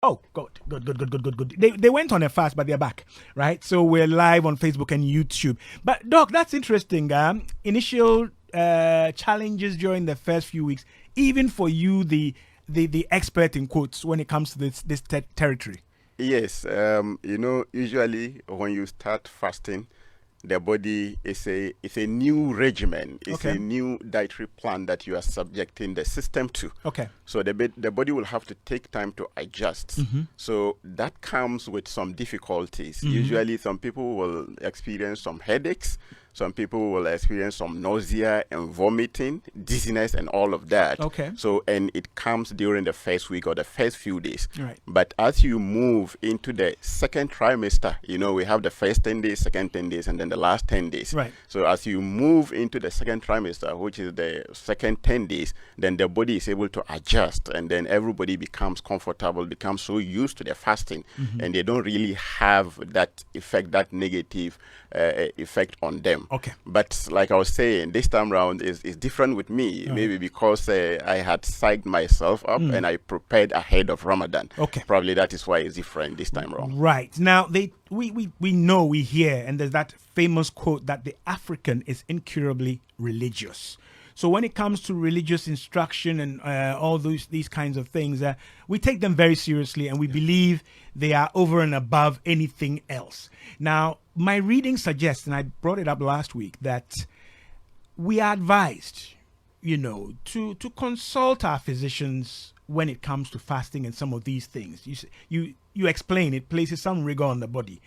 Oh, good. They went on a fast, but they're back, right? So we're live on Facebook and YouTube. But Doc, that's interesting. Initial challenges during the first few weeks, even for you, the expert in quotes when it comes to this territory. Yes, usually when you start fasting, the body is a new regimen. It's Okay. a new dietary plan that you are subjecting the system to. Okay. So the body will have to take time to adjust. Mm-hmm. So that comes with some difficulties. Usually, some people will experience some headaches. Some people will experience some nausea and vomiting, dizziness, and all of that. Okay. So, and it comes during the first week or the first few days. Right. But as you move into the second trimester, we have the first 10 days, second 10 days, and then the last 10 days. Right. So as you move into the second trimester, which is the second 10 days, then the body is able to adjust, and then everybody becomes comfortable, becomes so used to the fasting, and they don't really have that effect, that negative effect on them. Okay. But like I was saying, this time around is different with me, maybe because I had psyched myself up and I prepared ahead of Ramadan. Okay. Probably that is why it's different this time around. Right. Now, we hear, and there's that famous quote that the African is incurably religious. So when it comes to religious instruction and all these kinds of things, we take them very seriously, and we believe they are over and above anything else. Now, my reading suggests, and I brought it up last week, that we are advised, to consult our physicians when it comes to fasting and some of these things. You explain it places some rigor on the body.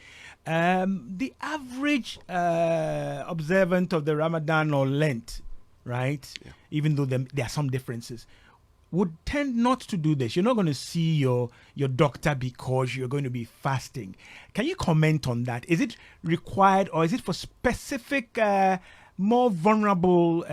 The average observant of the Ramadan or Lent, right? Yeah. Even though there are some differences, would tend not to do this. You're not going to see your doctor because you're going to be fasting. Can you comment on that? Is it required, or is it for specific, more vulnerable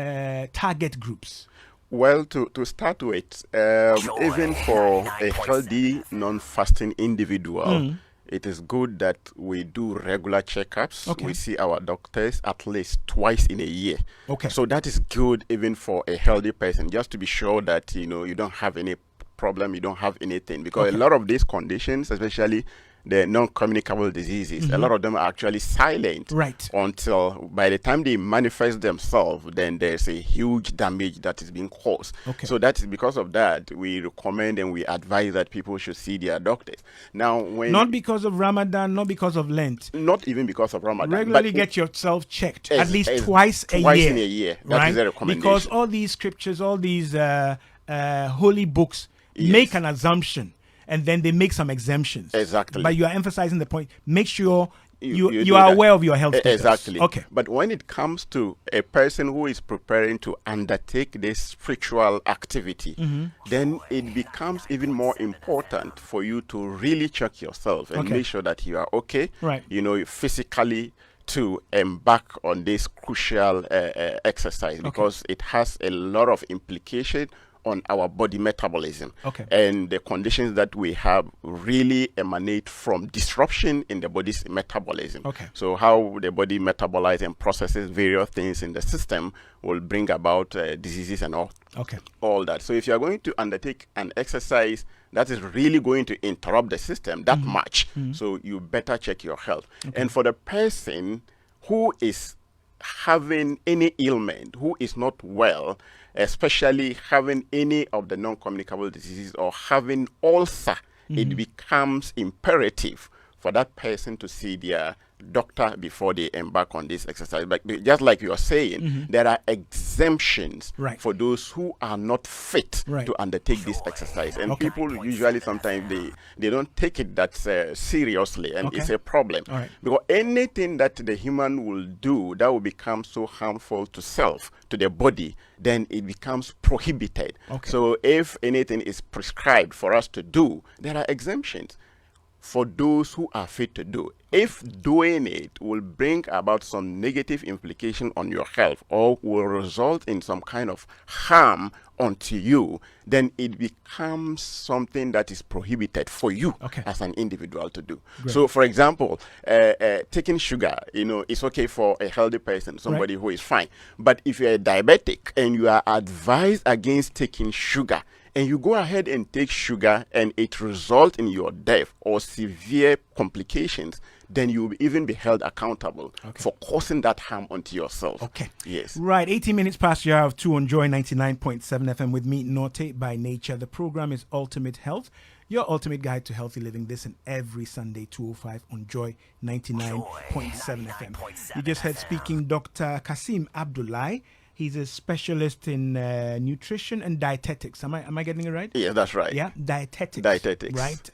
target groups? Well, to start with, even for a healthy, non-fasting individual, it is good that we do regular checkups. Okay. We see our doctors at least twice in a year. Okay. So that is good even for a healthy person, just to be sure that you don't have any problem, you don't have anything. Because a lot of these conditions, especially the non-communicable diseases, a lot of them are actually silent, right, until by the time they manifest themselves, then there's a huge damage that is being caused. Okay. So that is because of that we recommend and we advise that people should see their doctors. Now, not because of Ramadan, not because of Lent, not even because of Ramadan, regularly get yourself checked at least twice a year. In a year, that is a recommendation. Because all these scriptures, all these holy books make an assumption, and then they make some exemptions. Exactly. But you are emphasizing the point. Make sure you are aware of your health status. Exactly. Okay. But when it comes to a person who is preparing to undertake this spiritual activity, then it becomes even more important for you to really check yourself and make sure that you are okay. Right. Physically, to embark on this crucial exercise, because it has a lot of implication on our body metabolism. Okay. And the conditions that we have really emanate from disruption in the body's metabolism. Okay. So how the body metabolizes and processes various things in the system will bring about diseases and all that. So if you are going to undertake an exercise that is really going to interrupt the system that much, so you better check your health. Okay. And for the person who is having any ailment, who is not well, especially having any of the non-communicable diseases or having ulcer, it becomes imperative for that person to see their doctor before they embark on this exercise. But just like you are saying, there are exemptions for those who are not fit to undertake this exercise. And people usually sometimes they don't take it that seriously, and it's a problem. Because anything that the human will do that will become so harmful to self, to the body, then it becomes prohibited. So if anything is prescribed for us to do, there are exemptions for those who are fit to do. If doing it will bring about some negative implication on your health or will result in some kind of harm onto you, then it becomes something that is prohibited for you as an individual to do. Great. So, for example, taking sugar, is okay for a healthy person, somebody who is fine. But if you're a diabetic and you are advised against taking sugar, and you go ahead and take sugar and it results in your death or severe complications, then you will even be held accountable for causing that harm onto yourself. Okay. Yes. Right. 18 minutes past the hour of 2 on Joy 99.7 FM with me, Nortey by Nature. The program is Ultimate Health, your ultimate guide to healthy living, this and every Sunday, 2:05 on Joy 99.7 FM. You just heard speaking Dr. Kasim Abdullahi. He's a specialist in nutrition and dietetics. Am I getting it right? Yeah, that's right. Yeah, dietetics. Dietetics. Right.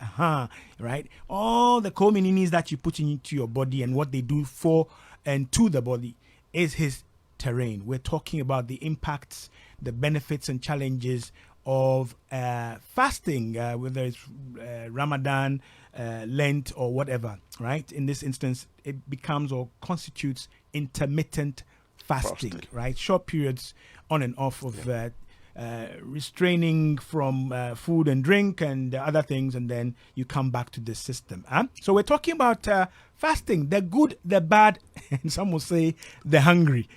Right. All the co-minis that you put into your body and what they do for and to the body is his terrain. We're talking about the impacts, the benefits and challenges of fasting, whether it's Ramadan, Lent, or whatever. Right. In this instance, it becomes or constitutes intermittent fasting, right? Short periods on and off of restraining from food and drink and other things, and then you come back to the system. So we're talking about fasting, the good, the bad, and some will say the hungry,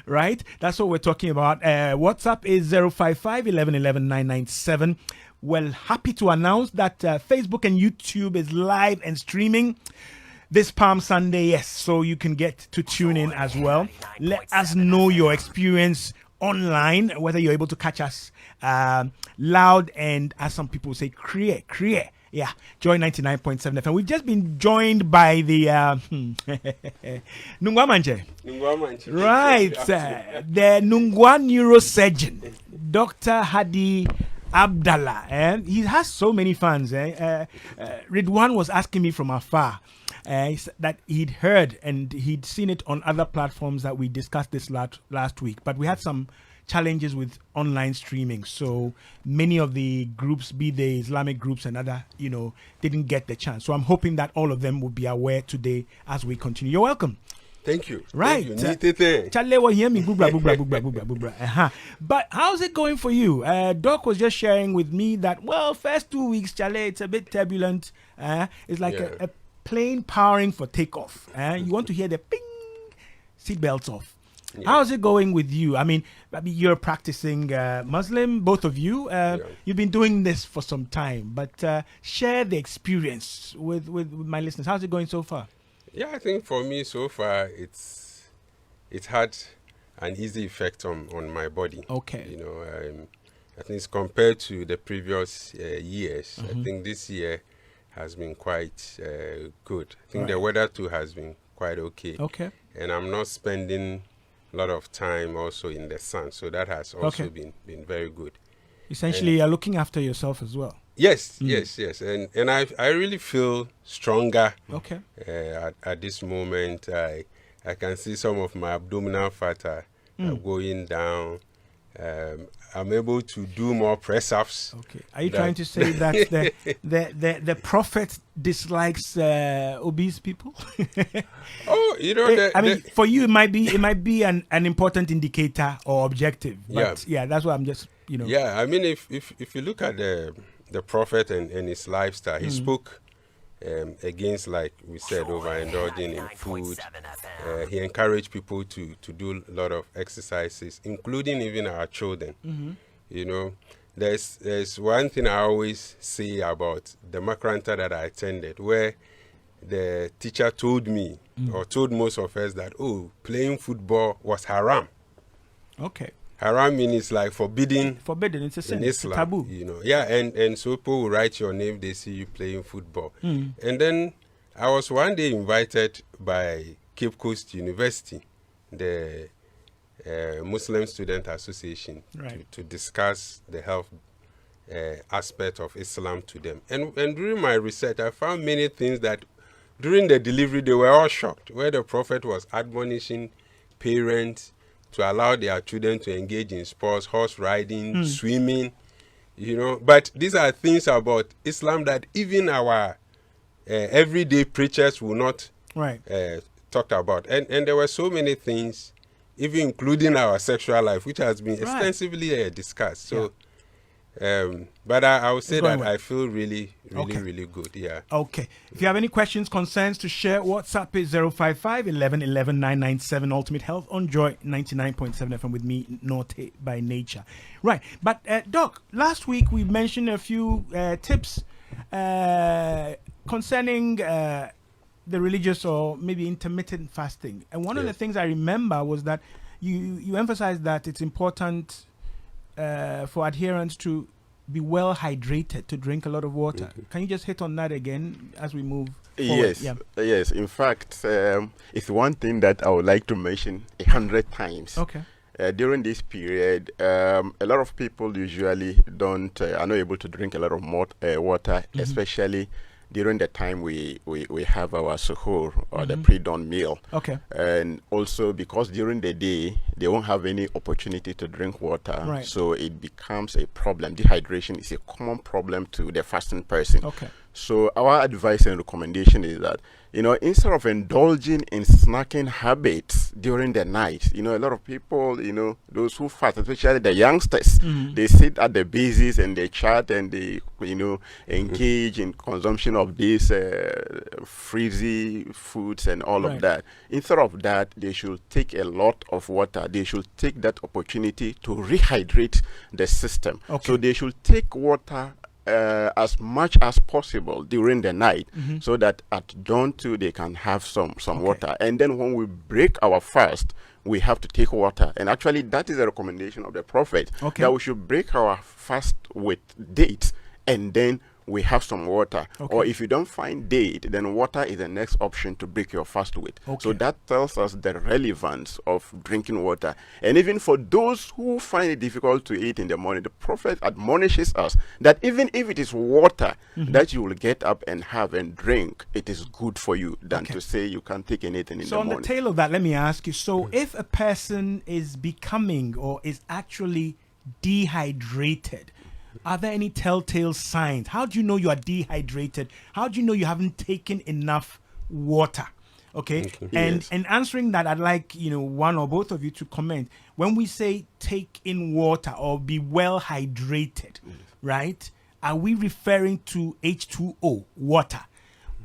right? That's what we're talking about. WhatsApp is 055 1111 997. Well, happy to announce that Facebook and YouTube is live and streaming this Palm Sunday, yes, so you can get to tune in as well. Let us know your experience online, whether you're able to catch us loud and, as some people say, clear. Yeah, Joy 99.7 FM. We've just been joined by the Nungwamanje. Right, the Nungwa neurosurgeon, Dr. Hadi Abdallah. And he has so many fans. Ridwan was asking me from afar that he'd heard and he'd seen it on other platforms that we discussed this last week. But we had some challenges with online streaming. So many of the groups, be they Islamic groups and other, didn't get the chance. So I'm hoping that all of them will be aware today as we continue. You're welcome. Thank you. Right. Chale will hear me. But how's it going for you? Doc was just sharing with me that, first 2 weeks, Chale, it's a bit turbulent. It's like a plane powering for takeoff. You want to hear the ping, seatbelts off. Yeah. How's it going with you? I mean, you're a practicing Muslim, both of you. You've been doing this for some time, but share the experience with my listeners. How's it going so far? Yeah, I think for me so far, it's had an easy effect on my body. Okay. I think compared to the previous years, I think this year has been quite good. I think the weather too has been quite okay. Okay. And I'm not spending a lot of time also in the sun, so that has also been very good. Essentially, you're looking after yourself as well. Yes. And I really feel stronger. Okay. At this moment, I can see some of my abdominal fat are going down. I'm able to do more press-ups. Okay. Are you trying to say that the prophet dislikes obese people? For you, it might be an important indicator or objective. But that's what I'm just, Yeah, I mean, if you look at the prophet and his lifestyle, he spoke against, like we said, overindulging in food. He encouraged people to do a lot of exercises, including even our children. There's one thing I always say about the makranta that I attended, where the teacher told me or told most of us that playing football was haram. Okay. Haram means like forbidden. It's a sin. It's a taboo. And so people will write your name, they see you playing football. And then I was one day invited by Cape Coast University, the Muslim Student Association, to discuss the health aspect of Islam to them. And during my research, I found many things that during the delivery, they were all shocked, where the Prophet was admonishing parents to allow their children to engage in sports, horse riding, swimming, But these are things about Islam that even our everyday preachers will not talk about. And there were so many things, even including our sexual life, which has been extensively discussed. So But I would say that well. I feel really good. Yeah. Okay. If you have any questions, concerns to share, WhatsApp is 055 11 11 997 Ultimate Health on Joy 99.7 FM with me, Nortey by nature. Right. But, Doc, last week we mentioned a few tips concerning the religious or maybe intermittent fasting. And one of the things I remember was that you emphasized that it's important for adherents to be well hydrated, to drink a lot of water. Mm-hmm. Can you just hit on that again as we move forward? Yes. In fact, it's one thing that I would like to mention 100 times. Okay. During this period, a lot of people usually are not able to drink a lot of water, especially during the time we have our suhoor or the pre-dawn meal. Okay. And also because during the day, they won't have any opportunity to drink water. Right. So it becomes a problem. Dehydration is a common problem to the fasting person. Okay. So our advice and recommendation is that, instead of indulging in snacking habits during the night, a lot of people, those who fast, especially the youngsters, they sit at the bases and they chat and they, engage in consumption of these frizzy foods and all of that. Instead of that, they should take a lot of water. They should take that opportunity to rehydrate the system. Okay. So they should take water as much as possible during the night, so that at dawn too they can have some water. And then when we break our fast, we have to take water. And actually that is a recommendation of the Prophet, that we should break our fast with dates and then we have some water. Or if you don't find date, then water is the next option to break your fast with. So that tells us the relevance of drinking water. And even for those who find it difficult to eat in the morning, the Prophet admonishes us that even if it is water that you will get up and have and drink, it is good for you than to say you can't take anything in the morning. So on the tail of that, let me ask you, so if a person is becoming or is actually dehydrated, are there any telltale signs? How do you know you are dehydrated? How do you know you haven't taken enough water? Okay. And answering that, I'd like, one or both of you to comment. When we say take in water or be well hydrated, right? Are we referring to H2O, water,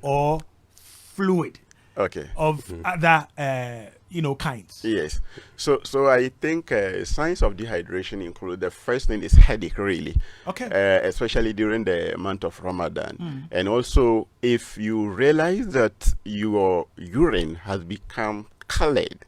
or fluid? Of other kinds? Yes. So I think signs of dehydration include, the first thing is headache, really. Especially during the month of Ramadan. And also, if you realize that your urine has become colored,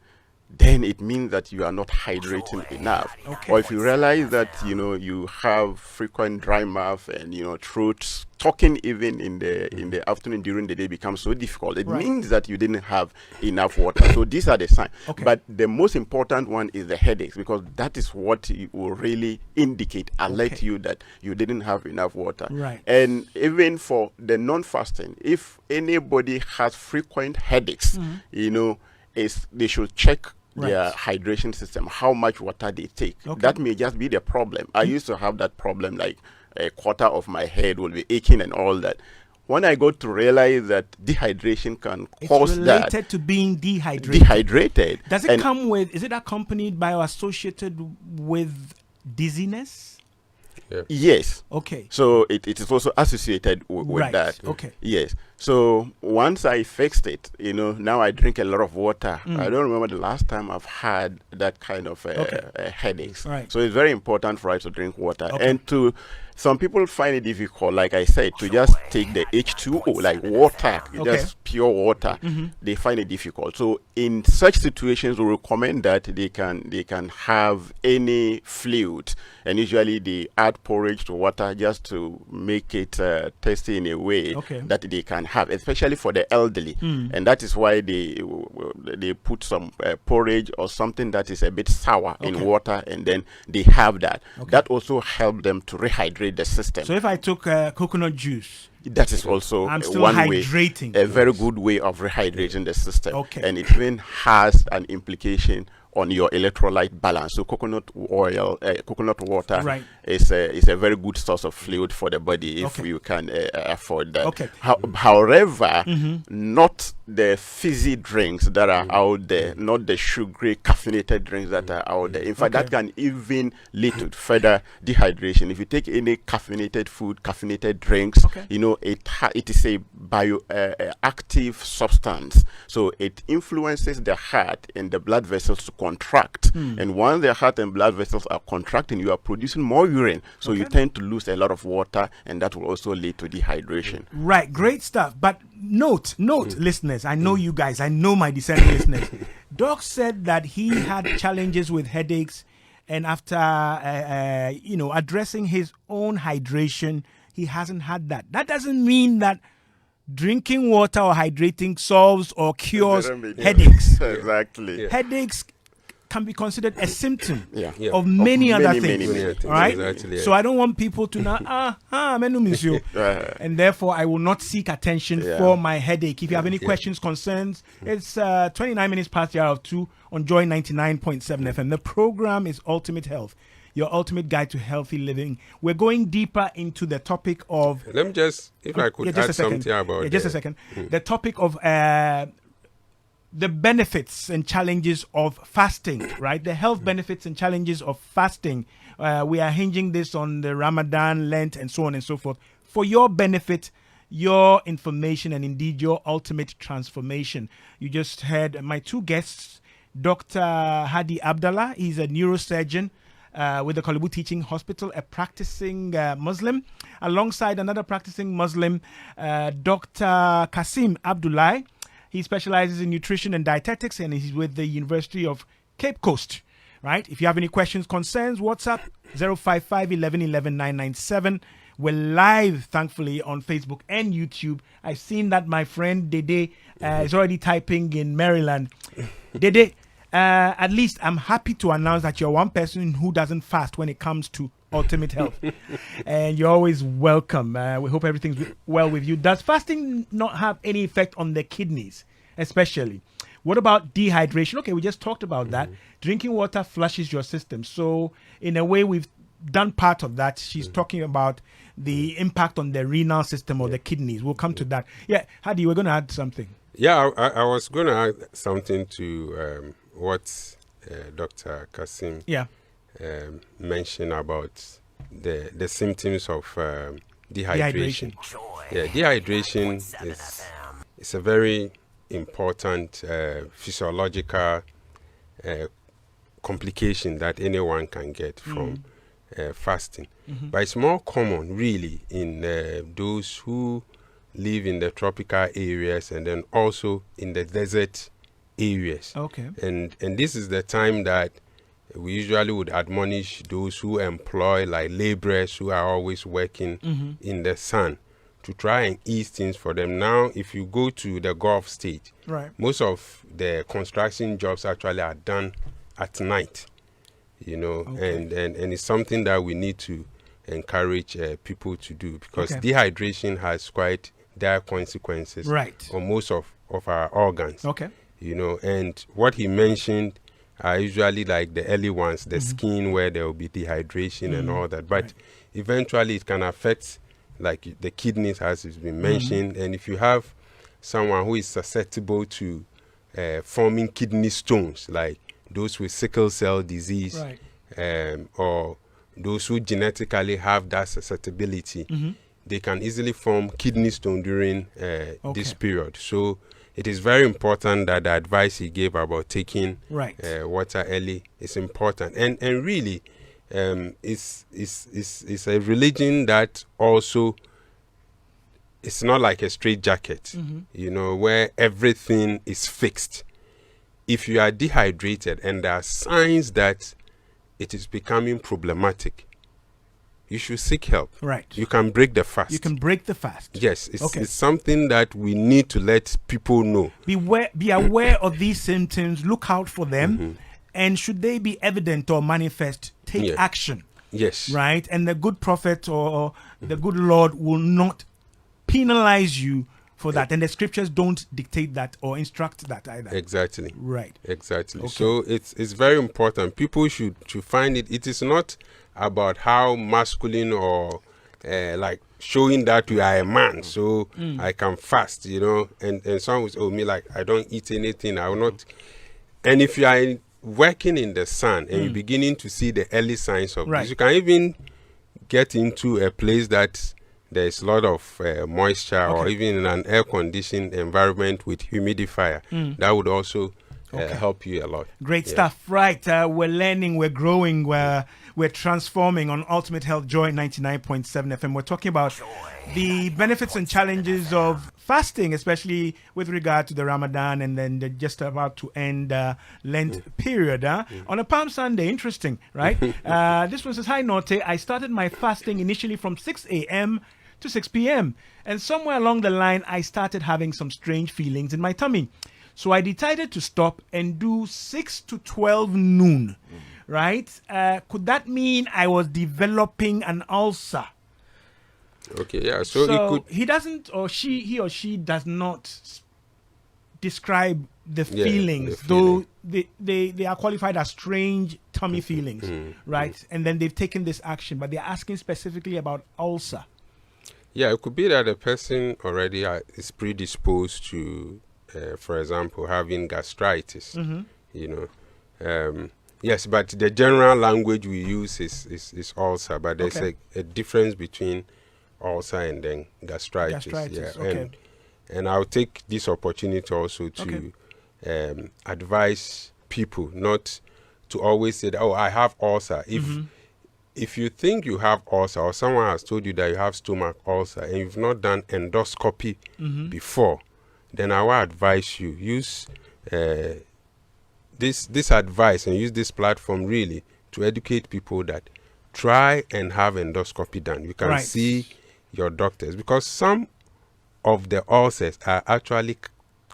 then it means that you are not hydrating enough. Or if you realize that you have frequent dry mouth and throat talking even in the afternoon during the day becomes so difficult, it means that you didn't have enough water. So these are the signs. But the most important one is the headaches, because that is what will really indicate, alert you that you didn't have enough water. And even for the non-fasting, if anybody has frequent headaches, they should check their hydration system, how much water they take. That may just be the problem. I used to have that problem, like a quarter of my head will be aching and all that. When I got to realize that dehydration can cause that. It's related to being dehydrated. Does it come with, is it accompanied by or associated with dizziness? Yes. So it is also associated with that. Yes. So once I fixed it, now I drink a lot of water. I don't remember the last time I've had that kind of headaches. So it's very important for us to drink water. And some people find it difficult, like I said, to just take the H2O, like water, just pure water. They find it difficult. So in such situations, we recommend that they can have any fluid, and usually they add porridge to water just to make it tasty in a way that they can have, especially for the elderly. And that is why they put some porridge or something that is a bit sour in water, and then they have that. That also helps them to rehydrate the system. So if I took coconut juice, that is also I'm still one hydrating. A very good way of rehydrating the system. And it even has an implication on your electrolyte balance. So coconut oil, coconut water right. is a very good source of fluid for the body if you can afford that. Okay. However, not the fizzy drinks that are out there, not the sugary caffeinated drinks that are out there. In fact, that can even lead to further dehydration. If you take any caffeinated food, caffeinated drinks, you know, it is a bioactive substance. So it influences the heart and the blood vessels to contract. And once the heart and blood vessels are contracting, you are producing more urine. So you tend to lose a lot of water, and that will also lead to dehydration. Right, great stuff. But note, listeners, I know you guys, I know my discerning listeners. Doc said that he had challenges with headaches, and after addressing his own hydration, he hasn't had that. That doesn't mean that drinking water or hydrating solves or cures headaches. Exactly. Yeah. Headaches can be considered a symptom Yeah. of many other things. things. All right? Exactly, yeah. So I don't want people to now, and therefore I will not seek attention for my headache. If you have any questions, concerns, it's 29 minutes past the hour of 2 on Joy 99.7 FM. The program is Ultimate Health, your ultimate guide to healthy living. We're going deeper into the topic of... Let me just, if I could add something about just a second. The topic of the benefits and challenges of fasting, right? The health benefits and challenges of fasting. We are hinging this on the Ramadan, Lent, and so on and so forth. For your benefit, your information, and indeed your ultimate transformation. You just heard my two guests, Dr. Hadi Abdallah. He's a neurosurgeon with the Kolebu Teaching Hospital, a practicing Muslim, alongside another practicing Muslim, Dr. Kasim Abdullahi. He specializes in nutrition and dietetics, and he's with the University of Cape Coast, right? If you have any questions, concerns, WhatsApp 055 11 11 997. We're live, thankfully, on Facebook and YouTube. I've seen that my friend Dede is already typing in Maryland. Dede, at least I'm happy to announce that you're one person who doesn't fast when it comes to ultimate health. And you're always welcome. We hope everything's well with you. Does fasting not have any effect on the kidneys, especially? What about dehydration? Okay, we just talked about that. Drinking water flushes your system. So in a way, we've done part of that. She's talking about the impact on the renal system or the kidneys. We'll come to that. Yeah, Hadi, we're going to add something. Yeah, I was going to add something to what Dr. Kasim mentioned about the symptoms of dehydration. Yeah, dehydration is a very important physiological complication that anyone can get from fasting. But it's more common really in those who live in the tropical areas and then also in the desert areas. Okay. And this is the time that we usually would admonish those who employ like laborers who are always working in the sun to try and ease things for them. Now, if you go to the Gulf state, most of the construction jobs actually are done at night, you know, and it's something that we need to encourage people to do because dehydration has quite dire consequences on most of our organs. You know, and what he mentioned are usually like the early ones, the skin where there will be dehydration and all that. But eventually it can affect like the kidneys, as has been mentioned. And if you have someone who is susceptible to forming kidney stones, like those with sickle cell disease or those who genetically have that susceptibility, they can easily form kidney stone during this period. So it is very important that the advice he gave about taking water early is important. And really, it's a religion that also, it's not like a straitjacket, you know, where everything is fixed. If you are dehydrated and there are signs that it is becoming problematic, you should seek help. You can break the fast. You can break the fast. Yes, it's something that we need to let people know. Be aware of these symptoms. Look out for them. And should they be evident or manifest, take action. Yes. Right? And the good prophet or the good Lord will not penalize you for that, and the scriptures don't dictate that or instruct that either. Exactly. Right. Exactly. Okay. So it's very important. People should find it. It is not about how masculine or like showing that you are a man, so I can fast, and some will say, oh, me, like, I don't eat anything, I will not. And if you are working in the sun and you're beginning to see the early signs of this, you can even get into a place that there's a lot of moisture, or even in an air-conditioned environment with humidifier. That would also help you a lot. Great stuff. Right. We're learning, we're growing, we're transforming on Ultimate Health Joy 99.7 FM. We're talking about the benefits and challenges of fasting, especially with regard to the Ramadan and then the just about to end Lent period. On a Palm Sunday, interesting, right? This one says, hi, Nortey. I started my fasting initially from 6 a.m. to 6 p.m. And somewhere along the line, I started having some strange feelings in my tummy. So I decided to stop and do 6 to 12 noon, right? Could that mean I was developing an ulcer? Okay, yeah. So it could... he doesn't, or he or she does not describe the feelings, though they are qualified as strange tummy feelings, right? And then they've taken this action, but they're asking specifically about ulcer. Yeah, it could be that the person already is predisposed to, for example, having gastritis, yes, but the general language we use is ulcer, but there's a difference between ulcer and then gastritis. And I'll take this opportunity also to advise people not to always say that, oh, I have ulcer. If you think you have ulcer, or someone has told you that you have stomach ulcer and you've not done endoscopy before, then I will advise you use this advice and use this platform really to educate people that try and have endoscopy done. You can see your doctors, because some of the ulcers are actually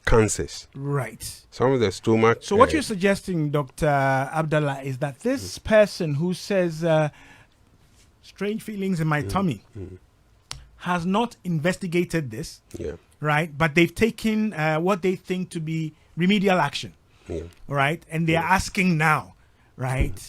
cancers. Right. Some of the stomach. So what you're suggesting, Dr. Abdallah, is that this person who says strange feelings in my tummy has not investigated this, right? But they've taken what they think to be remedial action, right? And they're asking now, right,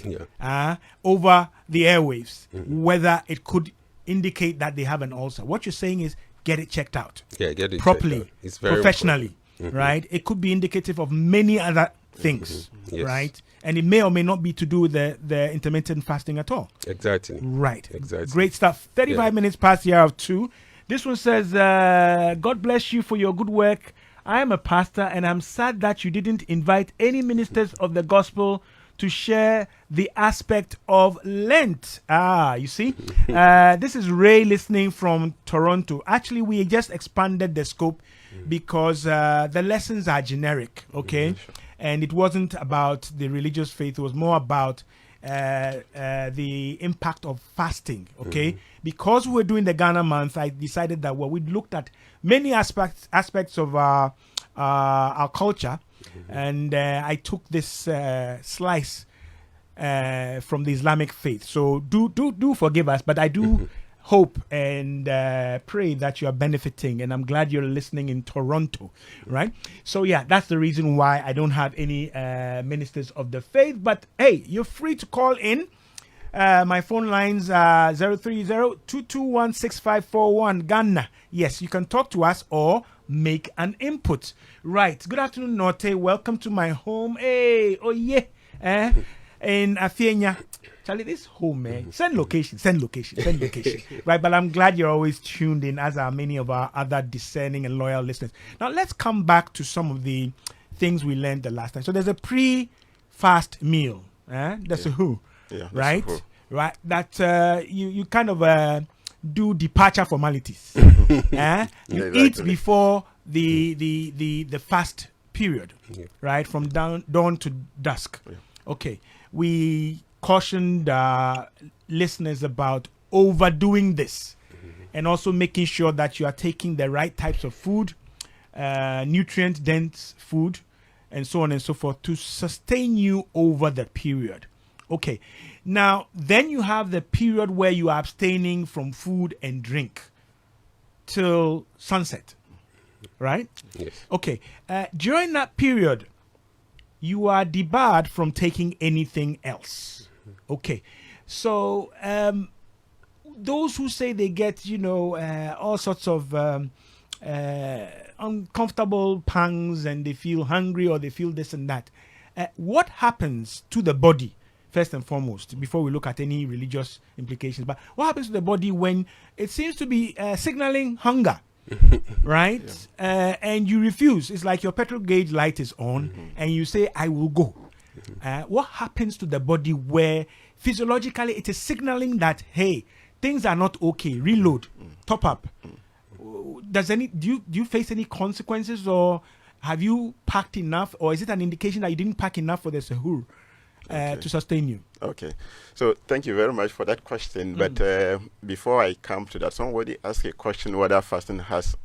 over the airwaves, whether it could indicate that they have an ulcer. What you're saying is get it checked out. Yeah, get it properly, checked out. It's very professionally, right? It could be indicative of many other things, right? And it may or may not be to do with the intermittent fasting at all. Exactly. Right. Exactly. Great stuff. 35 minutes past the hour of 2. This one says, God bless you for your good work. I am a pastor and I'm sad that you didn't invite any ministers of the gospel to share the aspect of Lent. You see? This is Ray listening from Toronto. Actually, we just expanded the scope because the lessons are generic, okay? And it wasn't about the religious faith. It was more about the impact of fasting, okay? Because we were doing the Ghana month, I decided that, we looked at many aspects of our culture, and I took this slice from the Islamic faith. So do forgive us, but I do hope and pray that you are benefiting, and I'm glad you're listening in Toronto, right? So yeah, that's the reason why I don't have any ministers of the faith, but hey, you're free to call in. My phone lines are 030-221-6541 Ghana. Yes, you can talk to us or make an input. Right. Good afternoon, Nortey. Welcome to my home. Hey, oh yeah. In Afienya. Charlie, this home, man. Send location. Right, but I'm glad you're always tuned in, as are many of our other discerning and loyal listeners. Now, let's come back to some of the things we learned the last time. So there's a pre-fast meal. That's a who. Yeah, right? Right. That you kind of do departure formalities. You eat before the fast period, right? From dawn to dusk. Yeah. Okay. We cautioned listeners about overdoing this, and also making sure that you are taking the right types of food, nutrient-dense food, and so on and so forth to sustain you over the period. Okay. Now, then you have the period where you are abstaining from food and drink till sunset. right? Yes. Okay. During that period, you are debarred from taking anything else. Okay. So those who say they get, all sorts of uncomfortable pangs and they feel hungry or they feel this and that, what happens to the body, first and foremost, before we look at any religious implications? But what happens to the body when it seems to be signaling hunger? Right? And you refuse. It's like your petrol gauge light is on and you say, I will go. What happens to the body where physiologically it is signaling that, hey, things are not okay, reload, top up? Do you face any consequences, or have you packed enough, or is it an indication that you didn't pack enough for the sahur to sustain you? Okay, so thank you very much for that question. But before I come to that, somebody asked a question whether fasting has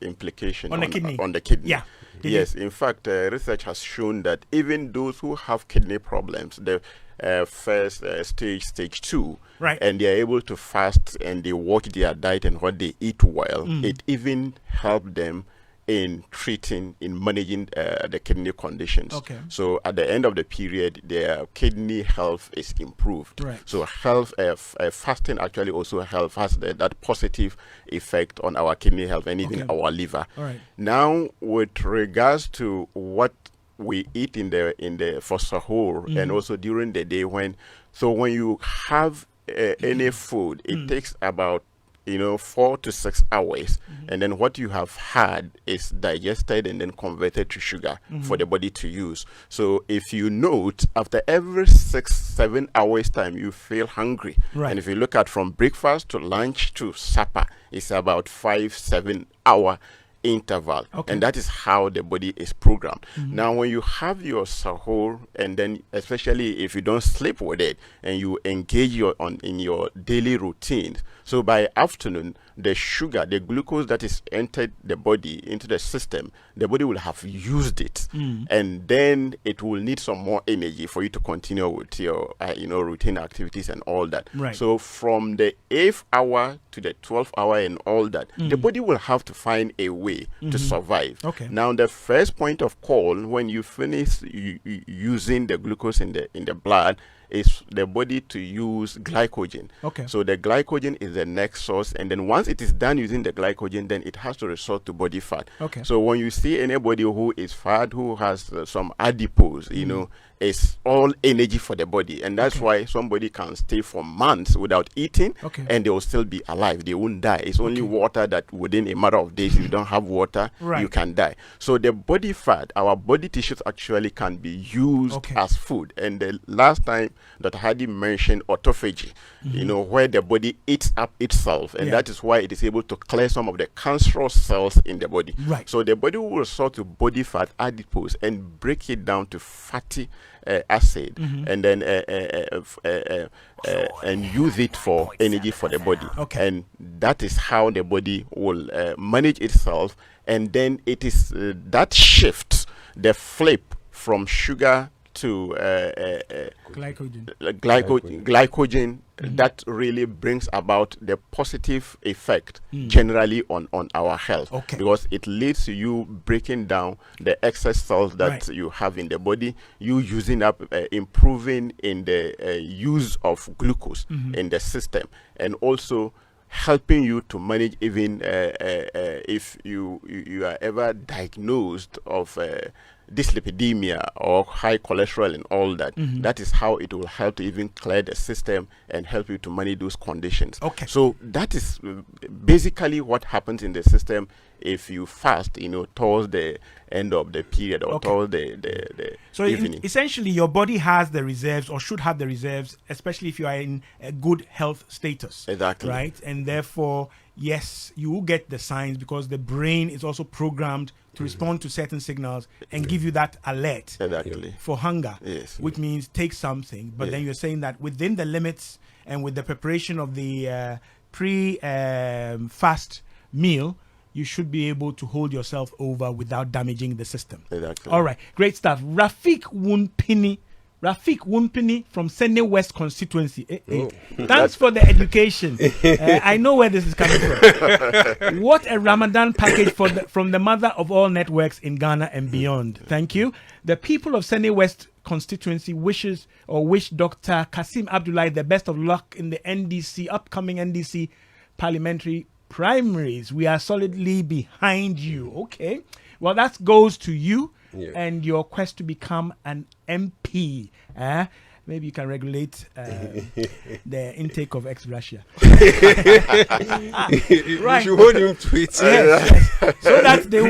implication on the kidney. On the kidney. Yeah. Yes, in fact, research has shown that even those who have kidney problems, the first stage 2, right, and they are able to fast and they watch their diet and what they eat well, it even helped them in managing the kidney conditions. Okay. So at the end of the period, their kidney health is improved. Right. So fasting actually also has that positive effect on our kidney health and even our liver. All right. Now, with regards to what we eat for sahur and also during the day, when you have any food, it takes about 4 to 6 hours, and then what you have had is digested and then converted to sugar for the body to use. So if you note, after every 6-7 hours time, you feel hungry. Right. And if you look at from breakfast to lunch to supper, it's about 5-7 hour interval, and that is how the body is programmed. Now, when you have your sahur, and then especially if you don't sleep with it and you engage in your daily routine, so by afternoon, the sugar, the glucose that is entered the body into the system, the body will have used it, and then it will need some more energy for you to continue with your routine activities and all that. Right. So from the 8th hour to the 12th hour and all that, the body will have to find a way to survive. Okay. Now, the first point of call when you finish using the glucose in the blood is the body to use glycogen. Okay. So the glycogen is the next source, and then once it is done using the glycogen, then it has to resort to body fat. Okay. So when you see anybody who is fat, who has some adipose, it's all energy for the body, and that's why somebody can stay for months without eating, and they will still be alive. They won't die. It's only water that within a matter of days, if you don't have water, you can die. So the body fat, our body tissues actually can be used as food. And the last time Dr. Hadi mentioned autophagy, where the body eats up itself, and that is why it is able to clear some of the cancerous cells in the body. Right. So the body will resort to body fat, adipose, and break it down to fatty acid, and then and use it for energy for the body. And that is how the body will manage itself. And then it is that shift, the flip from sugar to glycogen that really brings about the positive effect generally on our health, because it leads to you breaking down the excess cells that you have in the body, you using up, improving in the use of glucose in the system, and also helping you to manage even if you are ever diagnosed of dyslipidemia or high cholesterol and all that. That is how it will help to even clear the system and help you to manage those conditions. So that is basically what happens in the system if you fast, towards the end of the period or towards the so evening. Essentially, your body has the reserves, or should have the reserves, especially if you are in a good health status. Exactly. Right? And therefore, yes, you will get the signs, because the brain is also programmed to respond to certain signals and give you that alert for hunger, which means take something. But then you're saying that within the limits and with the preparation of the pre-fast meal, you should be able to hold yourself over without damaging the system. Exactly. All right. Great stuff. Rafik Wunpini Rafik Wumpini from Sene West constituency. Thanks for the education. I know where this is coming from. What a Ramadan package from the mother of all networks in Ghana and beyond. Thank you. The people of Sene West constituency wish Dr. Kasim Abdullahi the best of luck in the upcoming NDC parliamentary primaries. We are solidly behind you. Okay. Well, that goes to you. Yeah. And your quest to become an MP. Maybe you can regulate the intake of ex-Russia. Right. You should hold him to it. Yes. So that they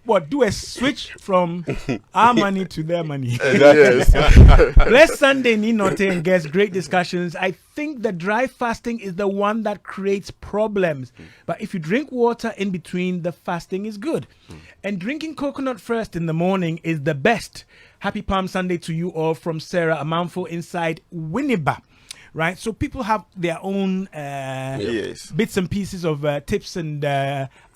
will do a switch from our money to their money. Yes. Blessed Sunday, Nortey and guests, great discussions. I think the dry fasting is the one that creates problems. But if you drink water in between, the fasting is good. And drinking coconut first in the morning is the best. Happy Palm Sunday to you all from Sarah, a mouthful inside Winneba. Right? So people have their own bits and pieces of tips and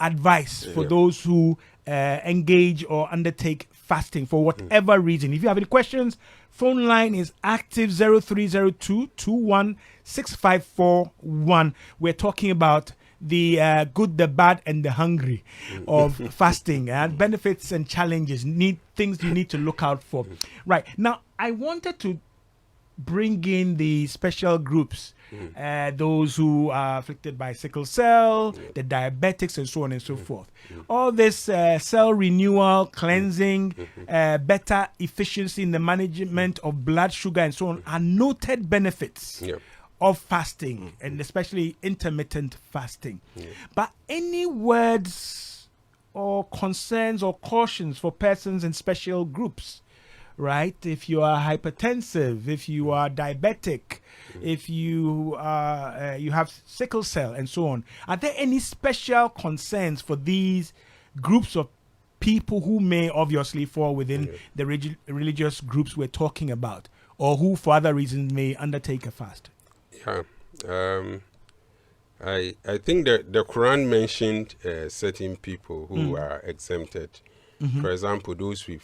advice for those who engage or undertake fasting for whatever reason. If you have any questions, phone line is active 0302-216541. We're talking about the good, the bad, and the hungry of fasting and benefits and challenges, things you need to look out for. Right. Now, I wanted to bring in the special groups, those who are afflicted by sickle cell, the diabetics, and so on and so forth. All this cell renewal, cleansing, better efficiency in the management of blood sugar, and so on are noted benefits of fasting, and especially intermittent fasting. But any words or concerns or cautions for persons in special groups, right? If you are hypertensive, if you are diabetic, if you have sickle cell and so on, are there any special concerns for these groups of people who may obviously fall within the religious groups we're talking about, or who for other reasons may undertake a fast? Yeah, I think that the Quran mentioned certain people who are exempted. For example, those with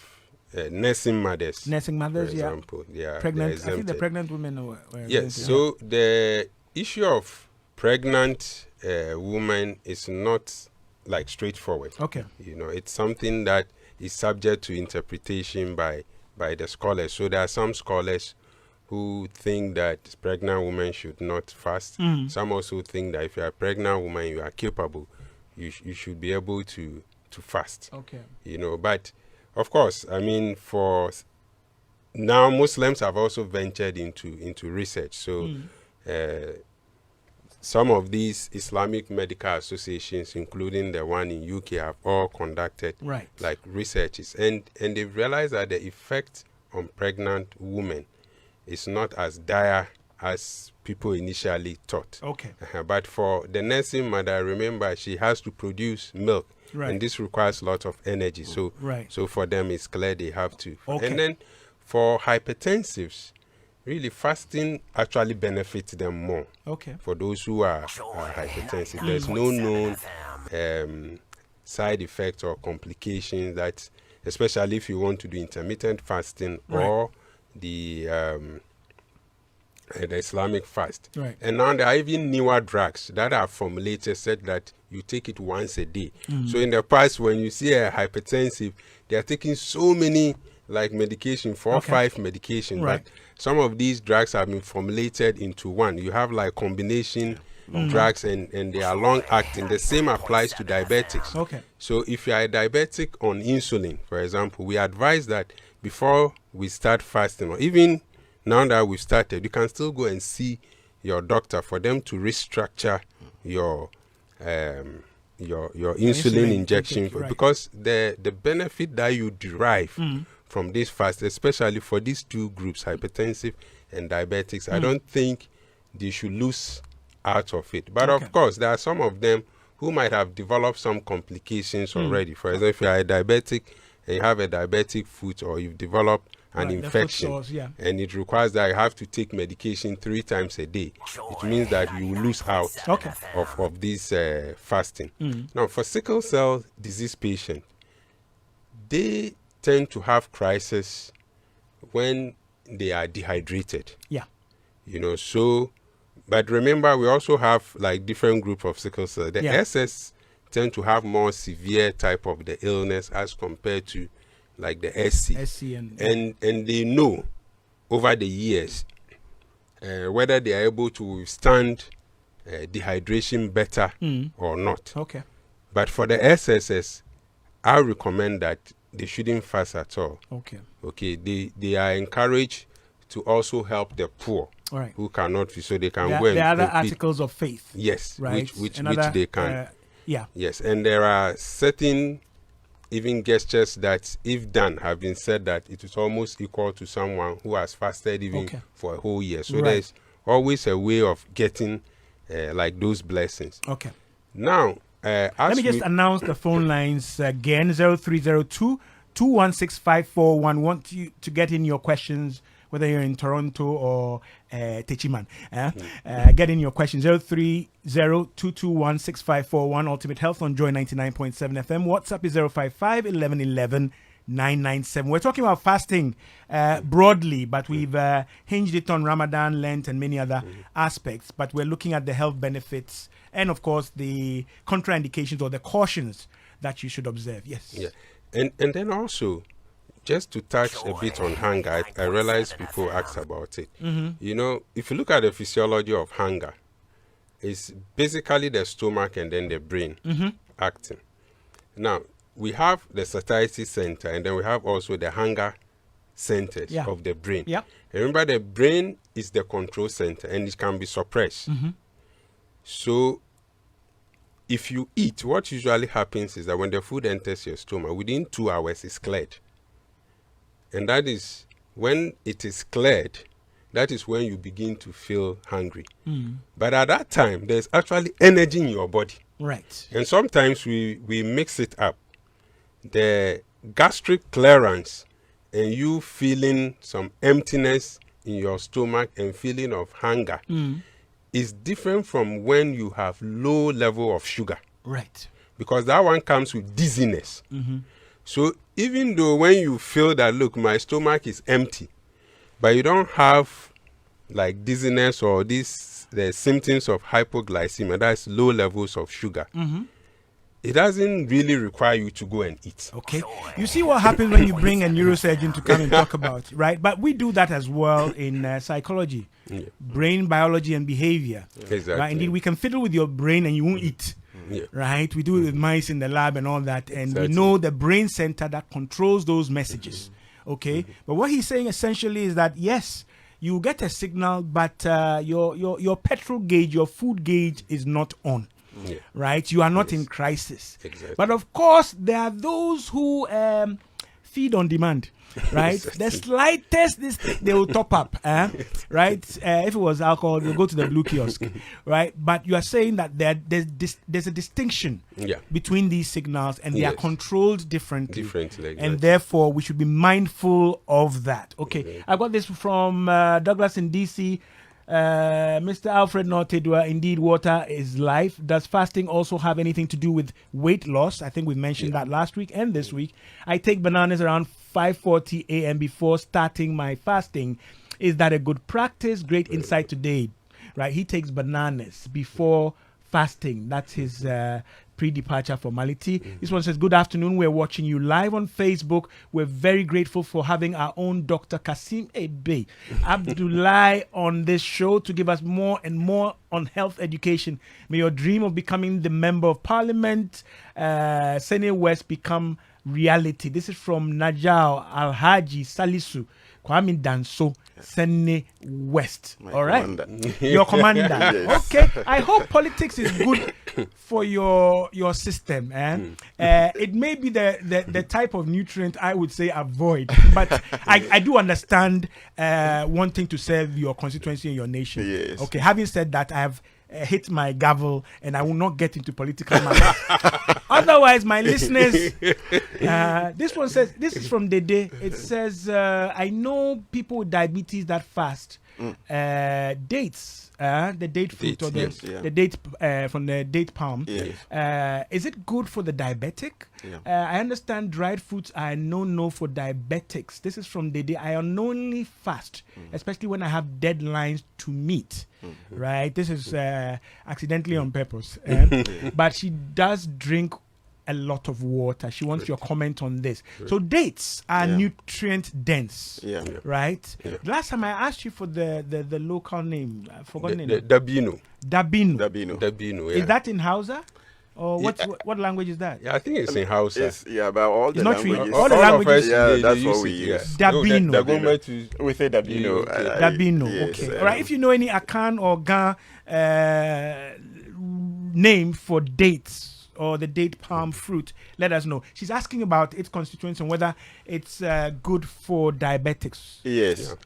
nursing mothers. Nursing mothers, for example, pregnant. I think the pregnant women were yes. So the issue of pregnant women is not like straightforward. Okay. You know, it's something that is subject to interpretation by the scholars. So there are some scholars who think that pregnant women should not fast. Some also think that if you are a pregnant woman, you are capable, you should be able to fast. Okay. You know, but of course, I mean, for now, Muslims have also ventured into research. So some of these Islamic medical associations, including the one in UK, have all conducted like researches, and they've realized that the effect on pregnant women is not as dire as people initially thought. Okay. But for the nursing mother, remember, she has to produce milk. And this requires a lot of energy. So for them, it's clear they have to. Okay. And then for hypertensives, really fasting actually benefits them more. Okay. For those who are hypertensive, there's no known side effects or complications that, especially if you want to do intermittent fasting or the Islamic fast. And now there are even newer drugs that are formulated, said that you take it once a day. So in the past, when you see a hypertensive, they are taking so many like medication, 4 or 5 medication. But some of these drugs have been formulated into one. You have like combination drugs and they are long acting. The same applies to diabetics. Okay. So if you are a diabetic on insulin, for example, we advise that before we start fasting, or even now that we've started, you can still go and see your doctor for them to restructure your insulin injection, because the benefit that you derive from this fast, especially for these two groups, hypertensive and diabetics, I don't think they should lose out of it. But of course, there are some of them who might have developed some complications already. For example, if you are a diabetic and you have a diabetic foot, or you've developed an infection, and it requires that you have to take medication 3 times a day, it means that you will lose out of this fasting. Now, for sickle cell disease patients, they tend to have crisis when they are dehydrated. Yeah. So, but remember, we also have like different group of sickle cell. The SS tend to have more severe type of the illness as compared to like the SC. And they know over the years whether they are able to withstand dehydration better or not. Okay. But for the SSS, I recommend that they shouldn't fast at all. Okay. They are encouraged to also help the poor who cannot, so they can go and... There are other articles of faith. Yes, right? which they can. Yeah. Yes, and there are certain even gestures that, if done, have been said that it is almost equal to someone who has fasted even for a whole year. So there's always a way of getting like those blessings. Okay. Now, let me just announce the phone lines again: 0302-216-541. Want you to get in your questions, whether you're in Toronto or Techiman. Get in your questions. 0302216541. Ultimate Health on Joy 99.7 FM. WhatsApp is 055-1111-997. We're talking about fasting broadly, but we've hinged it on Ramadan, Lent, and many other aspects. But we're looking at the health benefits and, of course, the contraindications or the cautions that you should observe. Yes. Yeah. And then also, just to touch a bit on hunger, I realize people ask about it. If you look at the physiology of hunger, it's basically the stomach and then the brain acting. Now, we have the satiety center, and then we have also the hunger centers of the brain. Yeah. Remember, the brain is the control center, and it can be suppressed. So, if you eat, what usually happens is that when the food enters your stomach, within 2 hours, it's cleared. And that is when it is cleared, that is when you begin to feel hungry. But at that time, there's actually energy in your body. Right. And sometimes we mix it up. The gastric clearance and you feeling some emptiness in your stomach and feeling of hunger is different from when you have low level of sugar. Right. Because that one comes with dizziness. So even though when you feel that, look, my stomach is empty, but you don't have like dizziness or the symptoms of hypoglycemia, that's low levels of sugar, it doesn't really require you to go and eat. Okay. You see what happens when you bring a neurosurgeon to come and talk about, right? But we do that as well in psychology, brain biology and behavior. Exactly. Right? Indeed, we can fiddle with your brain and you won't eat. Right? We do it with mice in the lab and all that. And we know the brain center that controls those messages. Okay? But what he's saying essentially is that, yes, you get a signal, but your petrol gauge, your food gauge is not on. Right? You are not in crisis. Exactly. But of course, there are those who feed on demand. Right? The slightest, they will top up. Right? If it was alcohol, they'll go to the blue kiosk. Right? But you are saying that there's a distinction between these signals and they are controlled differently. And therefore, we should be mindful of that. Okay. I got this from Douglas in DC. Mr. Alfred Nortey Dua, indeed, water is life. Does fasting also have anything to do with weight loss? I think we mentioned that last week and this week. I take bananas around 5:40 a.m. before starting my fasting. Is that a good practice? Great insight today. Right, he takes bananas before fasting. That's his pre-departure formality. This one says, good afternoon. We're watching you live on Facebook. We're very grateful for having our own Dr. Kasim Ebe Abdullahi on this show to give us more and more on health education. May your dream of becoming the Member of Parliament, Senate West, become reality. This is from Najao Alhaji Salisu Kwame Danso, Sene West. All right. Your commander. Yes. Okay. I hope politics is good for your system. It may be the type of nutrient I would say avoid, but I do understand wanting to serve your constituency and your nation. Yes. Okay. Having said that, I have hit my gavel and I will not get into political matters. Otherwise, my listeners, this one says, this is from Dede. It says, I know people with diabetes that fast. dates, the date fruit or the date from the date palm. Is it good for the diabetic? I understand dried fruits are no for diabetics. This is from the day I unknowingly fast, especially when I have deadlines to meet. Right? This is accidentally on purpose. But she does drink a lot of water. She wants your comment on this. So dates are nutrient dense, right? Last time I asked you for the local name. I forgot the name. Dabino. Dabino. Is that in Hausa? Or what language is that? Yeah, I think it's in Hausa. But all the languages. All the languages. That's what we use. Dabino. We say Dabino. Dabino. Okay. All right. If you know any Akan or Ga name for dates, or the date palm fruit, let us know. She's asking about its constituents and whether it's good for diabetics. Yes.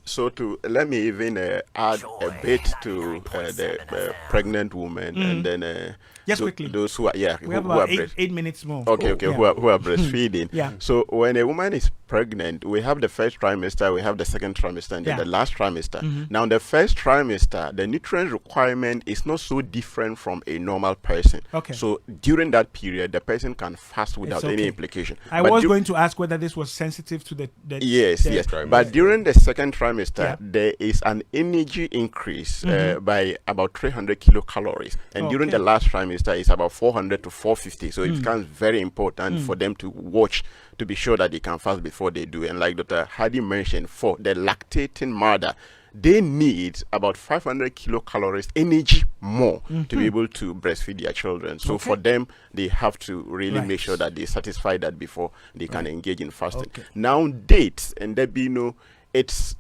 So let me even add a bit to the pregnant woman and then just quickly. Those who are we have about 8 minutes more. Okay. Who are breastfeeding. So when a woman is pregnant, we have the first trimester, we have the second trimester, and then the last trimester. Now the first trimester, the nutrient requirement is not so different from a normal person. Okay. So during that period, the person can fast without any implication. I was going to ask whether this was sensitive to the yes. But during the second trimester, there is an energy increase by about 300 kilocalories, and during the last trimester, it's about 400 to 450. So it becomes very important for them to watch to be sure that they can fast before they do. And like Dr. Hardy mentioned, for the lactating mother, they need about 500 kilocalories energy more to be able to breastfeed their children. So for them, they have to really make sure that they satisfy that before they can engage in fasting. Now, dates and dabino, it's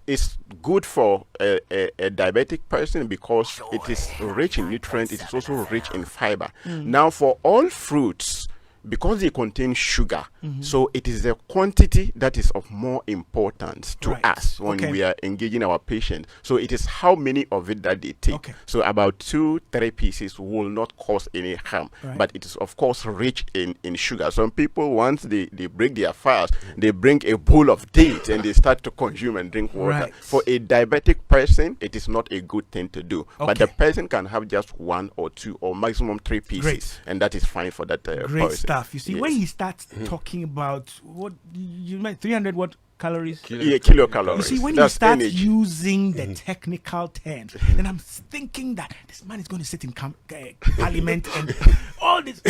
good for a diabetic person because it is rich in nutrients. It is also rich in fiber. Now, for all fruits, because they contain sugar, so it is the quantity that is of more importance to us when we are engaging our patients. So it is how many of it that they take. So about 2-3 pieces will not cause any harm, but it is of course rich in sugar. Some people, once they break their fast, they bring a bowl of dates and they start to consume and drink water. For a diabetic person, it is not a good thing to do, but the person can have just 1 or 2 or maximum 3 pieces, and that is fine for that person. You see, when he starts talking about what you meant 300 what calories? Kilocalories. You see, when you start using the technical terms, then I'm thinking that this man is going to sit in parliament and all this.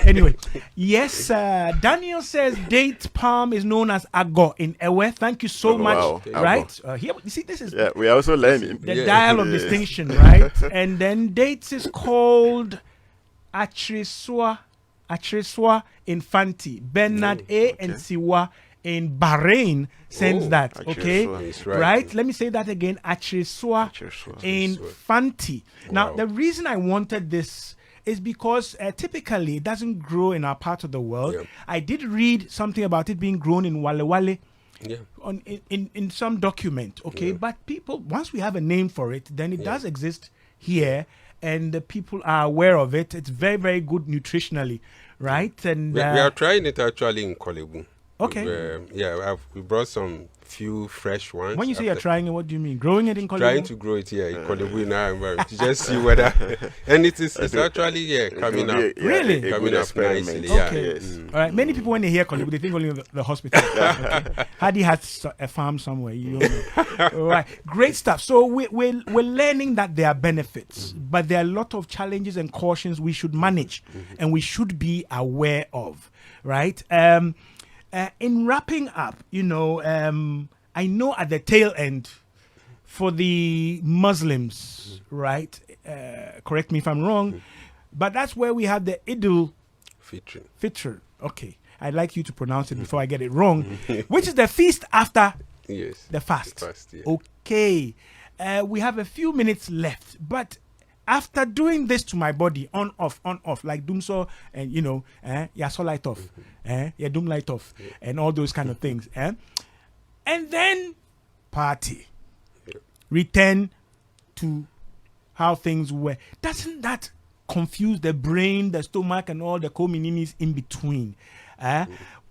Anyway, yes, Daniel says date palm is known as ago in Ewe. Thank you so much. Right? Here, you see, this is we are also learning the dial of distinction, right? And then dates is called Achrisua Infanti. Bernard A. and Siwa in Bahrain sends that. Okay, right? Let me say that again. Achrisua Infanti. Now, the reason I wanted this is because typically it doesn't grow in our part of the world. I did read something about it being grown in Wale Wale. In some document. But people, once we have a name for it, then it does exist here, and the people are aware of it. It's very, very good nutritionally, right? And we are trying it actually in Kolebu. Okay. We brought some few fresh ones. When you say you're trying it, what do you mean? Growing it in Kolebu? Trying to grow it here in Kolebu now, to just see whether. And it's actually coming up. Really? Coming up nicely. Okay. All right. Many people, when they hear Kolebu, they think only of the hospital. Hadi has a farm somewhere. You don't know. All right. Great stuff. So we're learning that there are benefits, but there are a lot of challenges and cautions we should manage and we should be aware of. Right? In wrapping up, I know at the tail end, for the Muslims, right? Correct me if I'm wrong, but that's where we have the Idul Fitr. Okay, I'd like you to pronounce it before I get it wrong, which is the feast after the fast. Okay, we have a few minutes left, but after doing this to my body, on off, like Dumso, and Yaso light off, Yadum light off, and all those kind of things, and then party, return to how things were. Doesn't that confuse the brain, the stomach, and all the communities in between?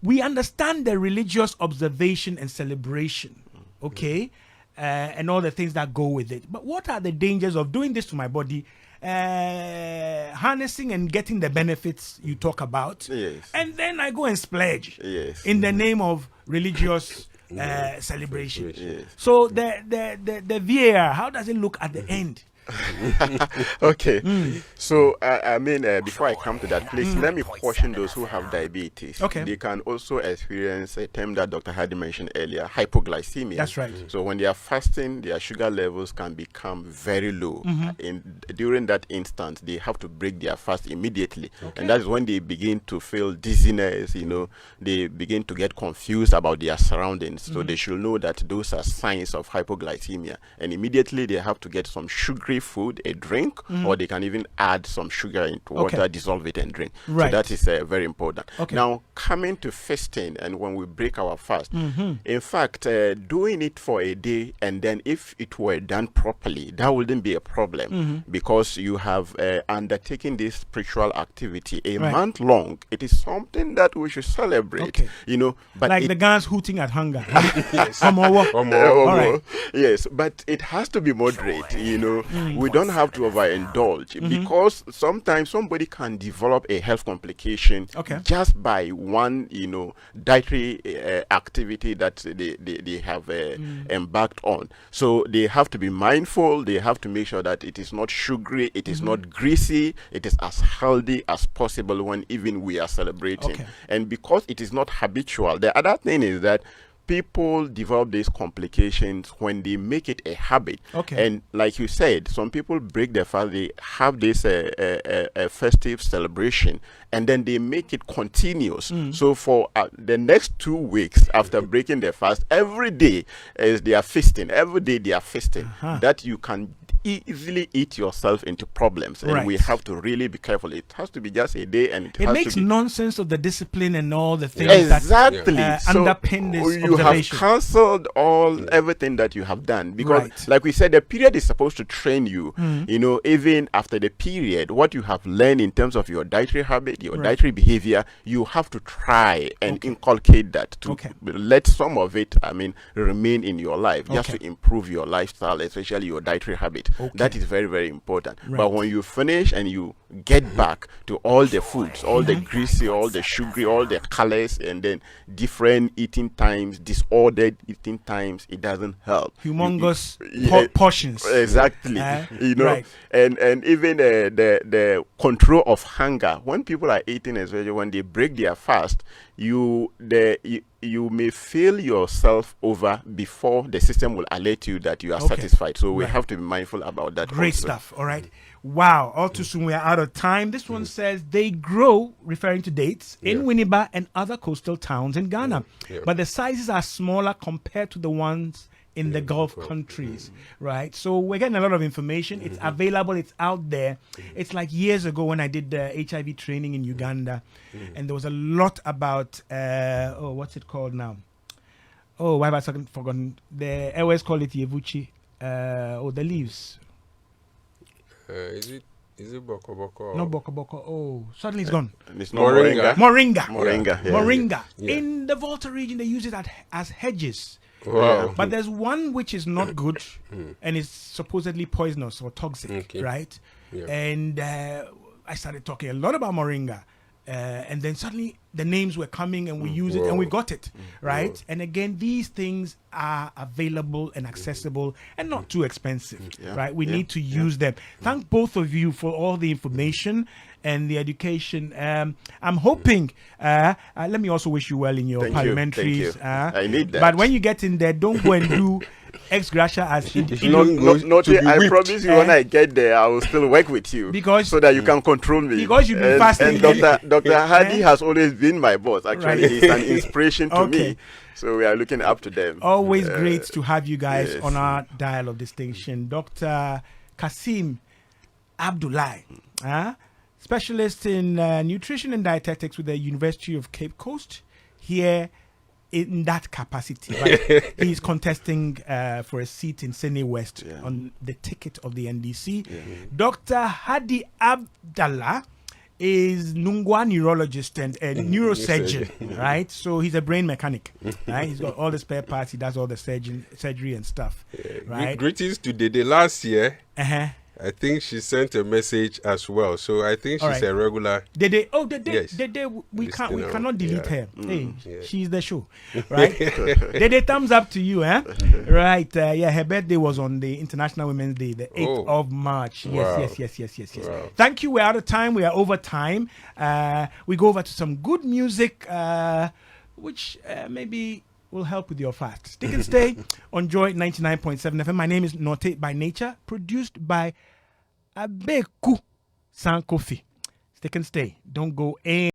We understand the religious observation and celebration, okay? and all the things that go with it. But what are the dangers of doing this to my body? Harnessing and getting the benefits you talk about, and then I go and splurge in the name of religious celebration. So the VAR, how does it look at the end? Okay. So I mean, before I come to that, please let me caution those who have diabetes. They can also experience a term that Dr. Hadi mentioned earlier, hypoglycemia. That's right. So when they are fasting, their sugar levels can become very low. During that instance, they have to break their fast immediately, and that is when they begin to feel dizziness. They begin to get confused about their surroundings. So they should know that those are signs of hypoglycemia, and immediately they have to get some sugary food, a drink, or they can even add some sugar into water, dissolve it and drink. So that is very important. Now, coming to fasting, and when we break our fast, in fact, doing it for a day, and then if it were done properly, that wouldn't be a problem, because you have undertaken this spiritual activity a month long. It is something that we should celebrate, but like the guns hooting at hunger. Yes, but it has to be moderate. We don't have to overindulge, because sometimes somebody can develop a health complication just by one, dietary activity that they have embarked on. So they have to be mindful. They have to make sure that it is not sugary, it is not greasy, it is as healthy as possible when even we are celebrating. And because it is not habitual, the other thing is that people develop these complications when they make it a habit. And like you said, some people break their fast, they have this festive celebration, and then they make it continuous. So for the next 2 weeks after breaking their fast, every day they are feasting. Every day they are feasting. That you can easily eat yourself into problems, and we have to really be careful. It has to be just a day, and it makes nonsense of the discipline and all the things that underpin this. You have cancelled everything that you have done, because like we said, the period is supposed to train you. Even after the period, what you have learned in terms of your dietary habit, your dietary behavior, you have to try and inculcate that to let some of it, remain in your life, just to improve your lifestyle, especially your dietary habit. That is very, very important. But when you finish and you get back to all the foods, all the greasy, all the sugary, all the colors, and then different eating times, disordered eating times, it doesn't help. Humongous portions. Exactly. And even the control of hunger. When people are eating, especially when they break their fast, you may fill yourself over before the system will alert you that you are satisfied. So we have to be mindful about that. Great stuff. All right. Wow. All too soon we are out of time. This one says they grow, referring to dates, in Winneba and other coastal towns in Ghana. But the sizes are smaller compared to the ones in the Gulf countries, right? So we're getting a lot of information. It's available. It's out there. It's like years ago when I did the HIV training in Uganda, and there was a lot about, what's it called now? Oh, why have I forgotten? I always call it Yevuchi. The leaves. Is it Boko Boko? No Boko Boko. Oh, suddenly it's gone. It's not Moringa. Moringa. In the Volta region, they use it as hedges. Wow. But there's one which is not good and is supposedly poisonous or toxic, right? And I started talking a lot about Moringa. And then suddenly the names were coming and we use it and we got it, right? And again, these things are available and accessible and not too expensive, right? We need to use them. Thank both of you for all the information and the education. I'm hoping, let me also wish you well in your parliamentaries. I need that. But when you get in there, don't go and do ex gratia as Nortey, I promise you when I get there, I will still work with you so that you can control me. Because you've been fasting. And Dr. Hadi has always been my boss. Actually, he's an inspiration to me. So we are looking up to them. Always great to have you guys on our dial of distinction. Dr. Kasim Abdullahi, specialist in nutrition and dietetics with the University of Cape Coast, here in that capacity. Right? He's contesting for a seat in Sydney West on the ticket of the NDC. Dr. Hadi Abdallah is Nungwa neurologist and a neurosurgeon, right? So he's a brain mechanic, right? He's got all the spare parts. He does all the surgery and stuff, right? Greetings to Dede last year. Uh-huh. I think she sent a message as well. So I think she's a regular. Dede, yes. we cannot delete her. Hey, yeah. she's the show, right? Dede, thumbs up to you, eh? Right. Yeah, her birthday was on the International Women's Day, the 8th of March. Yes, Wow. yes. Wow. Thank you. We're out of time. We are over time. We go over to some good music, which maybe will help with your fast. Stick and stay on Joy 99.7 FM. My name is Nortey by Nature, produced by Abeku Sankofi. Stick and stay. Don't go in.